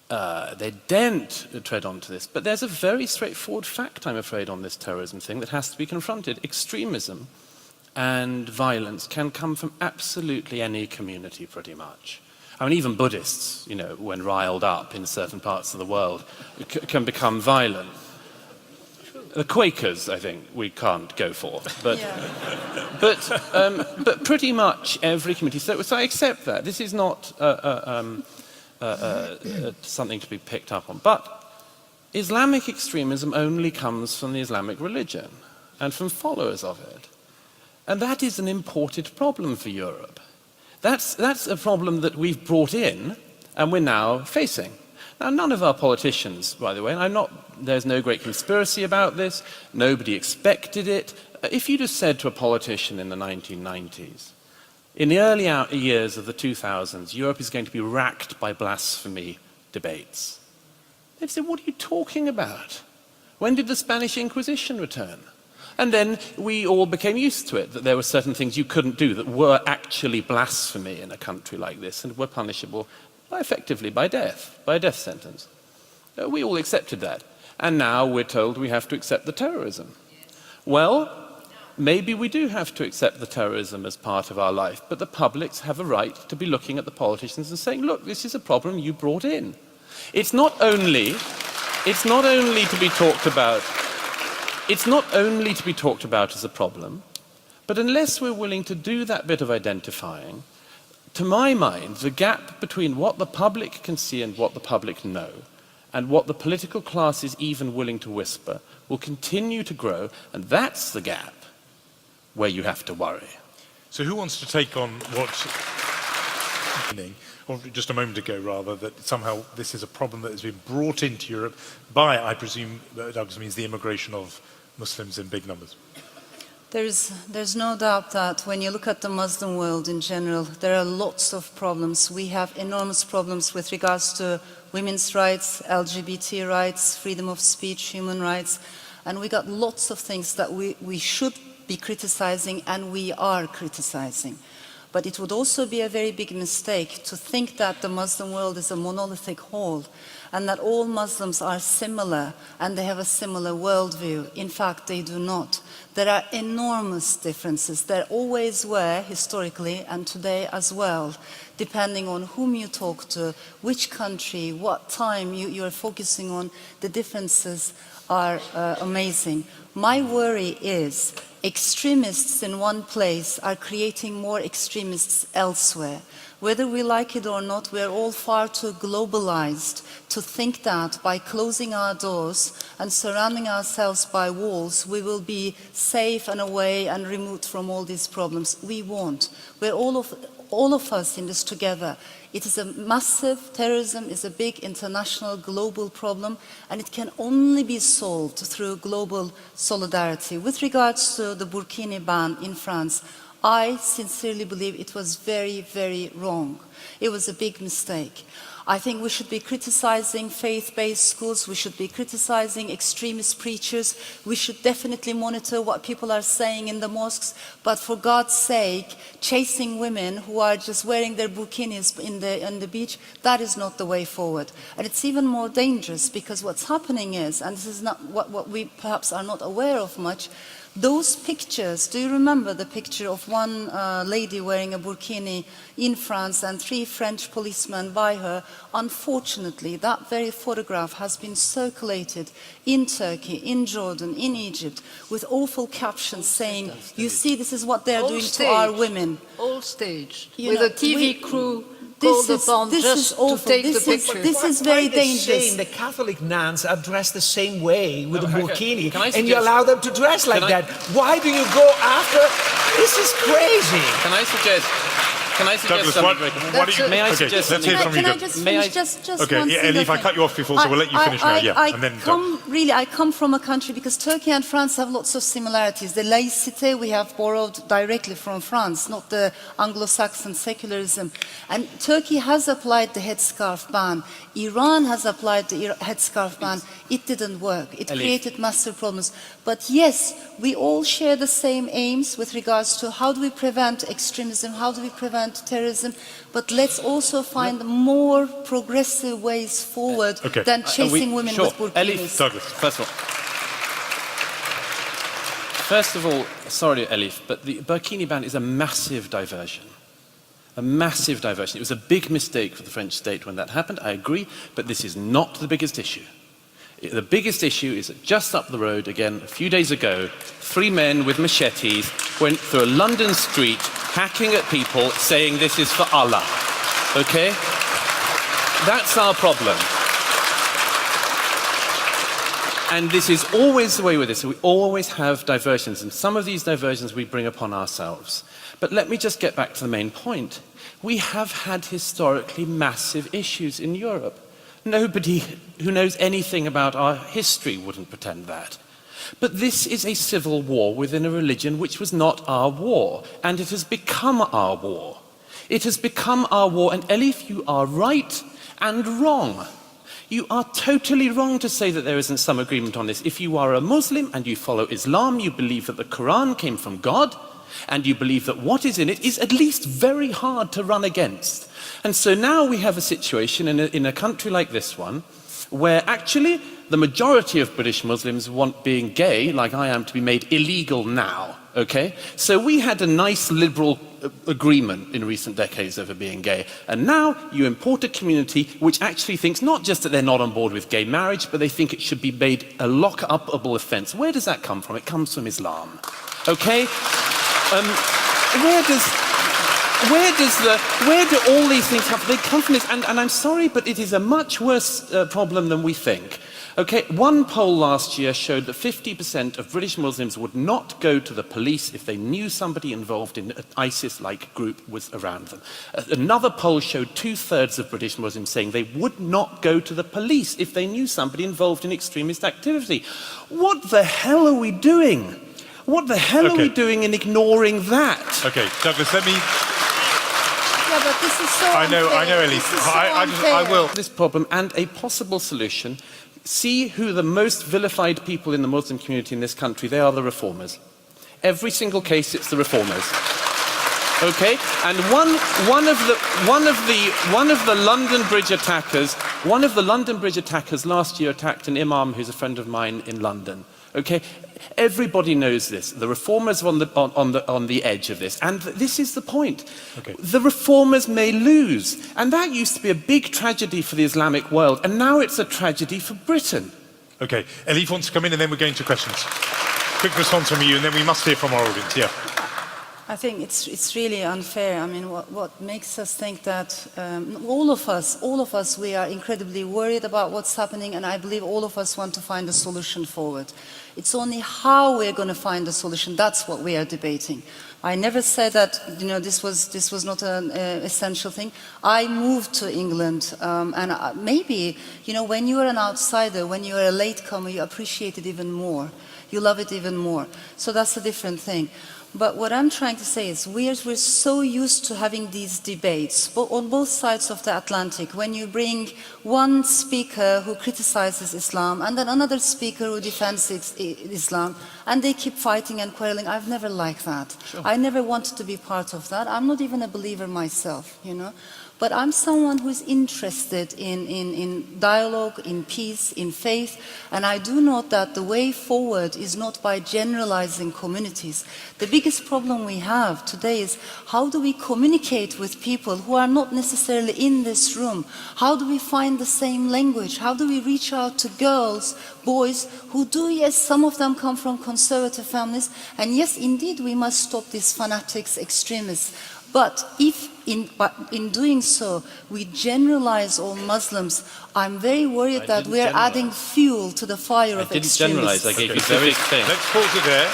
they daren't tread onto this. But there's a very straightforward fact, I'm afraid, on this terrorism thing that has to be confronted. Extremism and violence can come from absolutely any community, pretty much. I mean, even Buddhists, when riled up in certain parts of the world, can become violent. The Quakers, I think, we can't go for, but but pretty much every community. So I accept that. This is not something to be picked up on. But Islamic extremism only comes from the Islamic religion and from followers of it. And that is an imported problem for Europe. That's a problem that we've brought in and we're now facing. Now, none of our politicians, by the way, and there's no great conspiracy about this, nobody expected it. If you just said to a politician in the 1990s, in the early years of the 2000s, Europe is going to be racked by blasphemy debates, they'd say, what are you talking about? When did the Spanish Inquisition return? And then we all became used to it, that there were certain things you couldn't do that were actually blasphemy in a country like this and were punishable effectively by death, by a death sentence. We all accepted that. And now we're told we have to accept the terrorism. Well, maybe we do have to accept the terrorism as part of our life, but the publics have a right to be looking at the politicians and saying, look, this is a problem you brought in. It's not only to be talked about. It's not only to be talked about as a problem, but unless we're willing to do that bit of identifying, to my mind, the gap between what the public can see and what the public know, and what the political class is even willing to whisper, will continue to grow, and that's the gap where you have to worry. So who wants to take on what, or just a moment ago rather, that somehow this is a problem that has been brought into Europe by, I presume, Douglas means the immigration of Muslims in big numbers? There's no doubt that when you look at the Muslim world in general, there are lots of problems. We have enormous problems with regards to women's rights, LGBT rights, freedom of speech, human rights, and we got lots of things that we should be criticizing, and we are criticizing. But it would also be a very big mistake to think that the Muslim world is a monolithic whole and that all Muslims are similar and they have a similar worldview. In fact, they do not. There are enormous differences. There always were, historically, and today as well, depending on whom you talk to, which country, what time you are focusing on. The differences are amazing. My worry is extremists in one place are creating more extremists elsewhere. Whether we like it or not, we are all far too globalized to think that by closing our doors and surrounding ourselves by walls, we will be safe and away and removed from all these problems. We won't. We're all of us in this together. It is a massive, terrorism is a big international global problem, and it can only be solved through global solidarity. With regards to the burkini ban in France, I sincerely believe it was very, very wrong. It was a big mistake. I think we should be criticizing faith-based schools, we should be criticizing extremist preachers, we should definitely monitor what people are saying in the mosques, but for God's sake, chasing women who are just wearing their burkinis on the beach, that is not the way forward. And it's even more dangerous because what's happening is, and this is not what we perhaps are not aware of much, those pictures, do you remember the picture of one lady wearing a burkini in France and 3 French policemen by her? Unfortunately, that very photograph has been circulated in Turkey, in Jordan, in Egypt, with awful captions saying, you see, this is what they're doing to our women. All staged, with a TV crew called upon this just is awful. to take the picture. This is very dangerous. The Catholic nuns are dressed the same way with a burkini, and you allow them to dress like that. Why do you go after? This is crazy. Can I suggest Douglas, something? May I suggest let's hear from you. Can I just finish just okay, one Ellie, if I cut you off before, so we'll let you finish now. I come from a country, because Turkey and France have lots of similarities. The laïcité we have borrowed directly from France, not the Anglo-Saxon secularism. And Turkey has applied the headscarf ban. Iran has applied the headscarf ban. It didn't work. It created massive problems. But yes, we all share the same aims with regards to how do we prevent extremism, how do we prevent find terrorism, but let's also find more progressive ways forward than chasing women sure. with burkinis. Elif, Douglas, first of all, sorry, Elif, but the burkini ban is a massive diversion. A massive diversion. It was a big mistake for the French state when that happened, I agree, but this is not the biggest issue. The biggest issue is that just up the road, again, a few days ago, 3 men with machetes went through a London street hacking at people saying this is for Allah. Okay? That's our problem. And this is always the way with this. We always have diversions, and some of these diversions we bring upon ourselves. But let me just get back to the main point. We have had historically massive issues in Europe. Nobody who knows anything about our history wouldn't pretend that. But this is a civil war within a religion which was not our war, and it has become our war. It has become our war, and Elif, you are right and wrong. You are totally wrong to say that there isn't some agreement on this. If you are a Muslim and you follow Islam, you believe that the Quran came from God, and you believe that what is in it is at least very hard to run against. And so now we have a situation in a country like this one, where actually the majority of British Muslims want being gay, like I am, to be made illegal now, okay? So we had a nice liberal agreement in recent decades over being gay, and now you import a community which actually thinks not just that they're not on board with gay marriage, but they think it should be made a lock-upable offence. Where does that come from? It comes from Islam, okay? Where do all these things come from? They come from this, and I'm sorry, but it is a much worse problem than we think. Okay, one poll last year showed that 50% of British Muslims would not go to the police if they knew somebody involved in an ISIS-like group was around them. Another poll showed 2/3 of British Muslims saying they would not go to the police if they knew somebody involved in extremist activity. What the hell are we doing? What the hell are we doing in ignoring that? Okay, Douglas, let me... Yeah, but this is so I know, Elif. I will. This problem and a possible solution. See who the most vilified people in the Muslim community in this country, they are the reformers. Every single case, it's the reformers. Okay? And one of the London Bridge attackers last year attacked an imam who's a friend of mine in London. Okay? Everybody knows this. The reformers are on the edge of this. And this is the point. Okay. The reformers may lose. And that used to be a big tragedy for the Islamic world. And now it's a tragedy for Britain. Okay. Elif wants to come in and then we're going to questions. Quick response from you and then we must hear from our audience. Yeah. I think it's really unfair. I mean, what makes us think that all of us, we are incredibly worried about what's happening, and I believe all of us want to find a solution forward. It's only how we're going to find a solution. That's what we are debating. I never said that, you know, this was not an essential thing. I moved to England, and maybe, you know, when you are an outsider, when you are a latecomer, you appreciate it even more. You love it even more. So that's a different thing. But what I'm trying to say is we're so used to having these debates on both sides of the Atlantic. When you bring one speaker who criticizes Islam and then another speaker who defends Islam, and they keep fighting and quarreling, I've never liked that. Sure. I never wanted to be part of that. I'm not even a believer myself, you know. But I'm someone who's interested in dialogue, in peace, in faith, and I do note that the way forward is not by generalizing communities. The biggest problem we have today is how do we communicate with people who are not necessarily in this room? How do we find the same language? How do we reach out to girls, boys, who do, yes, some of them come from conservative families, and yes, indeed, we must stop these fanatics, extremists. But if in doing so, we generalize all Muslims, I'm very worried that we're adding fuel to the fire of extremism. I didn't generalize, I gave you very things. Let's pause it there.